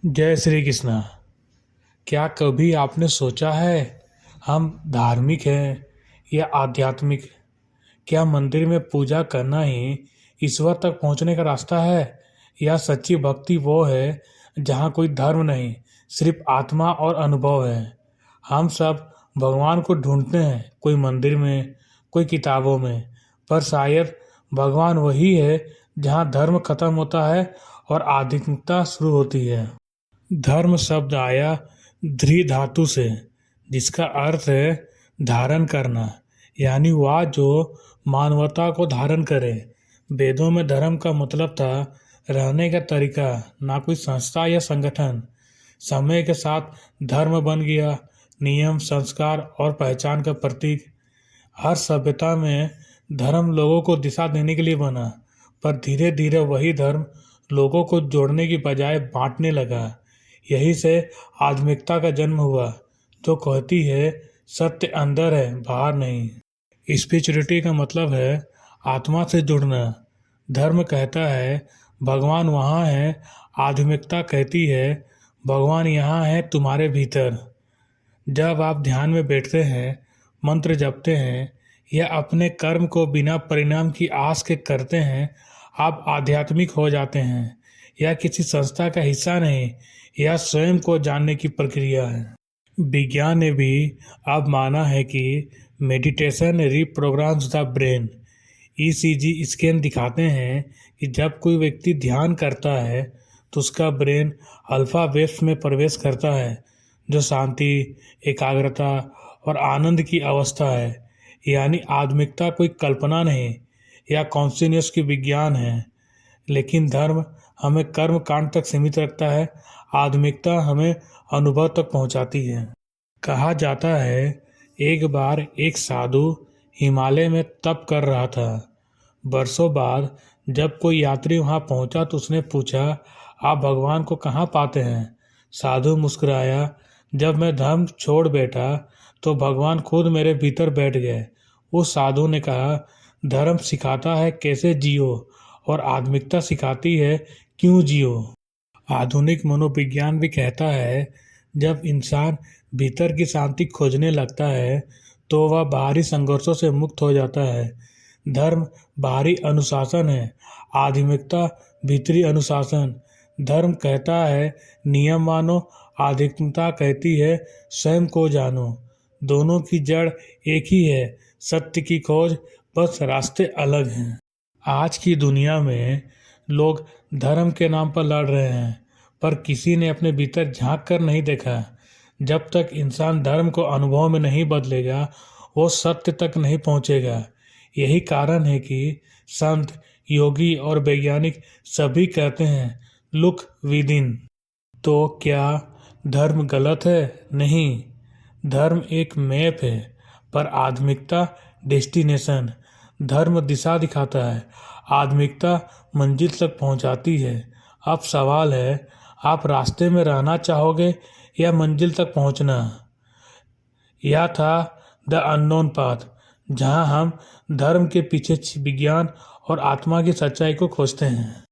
जय श्री कृष्णा। क्या कभी आपने सोचा है हम धार्मिक हैं या आध्यात्मिक? क्या मंदिर में पूजा करना ही ईश्वर तक पहुंचने का रास्ता है, या सच्ची भक्ति वो है जहां कोई धर्म नहीं, सिर्फ आत्मा और अनुभव है? हम सब भगवान को ढूंढते हैं, कोई मंदिर में, कोई किताबों में, पर शायद भगवान वही है जहां धर्म खत्म होता है और आध्यात्मिकता शुरू होती है। धर्म शब्द आया ध्री धातु से, जिसका अर्थ है धारण करना, यानी वह जो मानवता को धारण करे। वेदों में धर्म का मतलब था रहने का तरीका, ना कोई संस्था या संगठन। समय के साथ धर्म बन गया नियम, संस्कार और पहचान का प्रतीक। हर सभ्यता में धर्म लोगों को दिशा देने के लिए बना, पर धीरे धीरे वही धर्म लोगों को जोड़ने की बजाय बांटने लगा। यही से आध्यात्मिकता का जन्म हुआ, जो कहती है सत्य अंदर है, बाहर नहीं। स्पिरिचुअलिटी का मतलब है आत्मा से जुड़ना। धर्म कहता है भगवान वहाँ है, आध्यात्मिकता कहती है भगवान यहाँ है तुम्हारे भीतर। जब आप ध्यान में बैठते हैं, मंत्र जपते हैं या अपने कर्म को बिना परिणाम की आस के करते हैं, आप आध्यात्मिक हो जाते हैं। यह किसी संस्था का हिस्सा नहीं, यह स्वयं को जानने की प्रक्रिया है। विज्ञान ने भी अब माना है कि meditation reprograms the brain. ECG scan दिखाते हैं कि जब कोई व्यक्ति ध्यान करता है तो उसका ब्रेन अल्फा वेव्स में प्रवेश करता है, जो शांति, एकाग्रता और आनंद की अवस्था है। यानी आध्यात्मिकता कोई कल्पना नहीं या कॉन्शियसनेस की विज्ञान है। लेकिन धर्म हमें कर्म कांड तक सीमित रखता है, आध्यात्मिकता हमें अनुभव तक पहुंचाती है। कहा जाता है एक बार एक साधु हिमालय में तप कर रहा था। बरसों बाद जब कोई यात्री वहां पहुंचा तो उसने पूछा, आप भगवान को कहाँ पाते हैं? साधु मुस्कुराया, जब मैं धर्म छोड़ बैठा तो भगवान खुद मेरे भीतर बैठ गए। उस साधु ने कहा, धर्म सिखाता है कैसे जियो और आध्यात्मिकता सिखाती है क्यों जियो। आधुनिक मनोविज्ञान भी कहता है जब इंसान भीतर की शांति खोजने लगता है तो वह बाहरी संघर्षों से मुक्त हो जाता है। धर्म बाहरी अनुशासन है, आध्यात्मिकता भीतरी अनुशासन। धर्म कहता है नियम मानो, आध्यात्मिकता कहती है स्वयं को जानो। दोनों की जड़ एक ही है, सत्य की खोज, बस रास्ते अलग हैं। आज की दुनिया में लोग धर्म के नाम पर लड़ रहे हैं, पर किसी ने अपने भीतर झांक कर नहीं देखा। जब तक इंसान धर्म को अनुभव में नहीं बदलेगा, वो सत्य तक नहीं पहुंचेगा। यही कारण है कि संत, योगी और वैज्ञानिक सभी कहते हैं लुक विद इन। तो क्या धर्म गलत है? नहीं, धर्म एक मैप है, पर आध्यात्मिकता डेस्टिनेशन। धर्म दिशा दिखाता है, आध्यात्मिकता मंजिल तक पहुंचाती है। अब सवाल है, आप रास्ते में रहना चाहोगे या मंजिल तक पहुंचना? यह था द अननोन पाथ, जहां हम धर्म के पीछे विज्ञान और आत्मा की सच्चाई को खोजते हैं।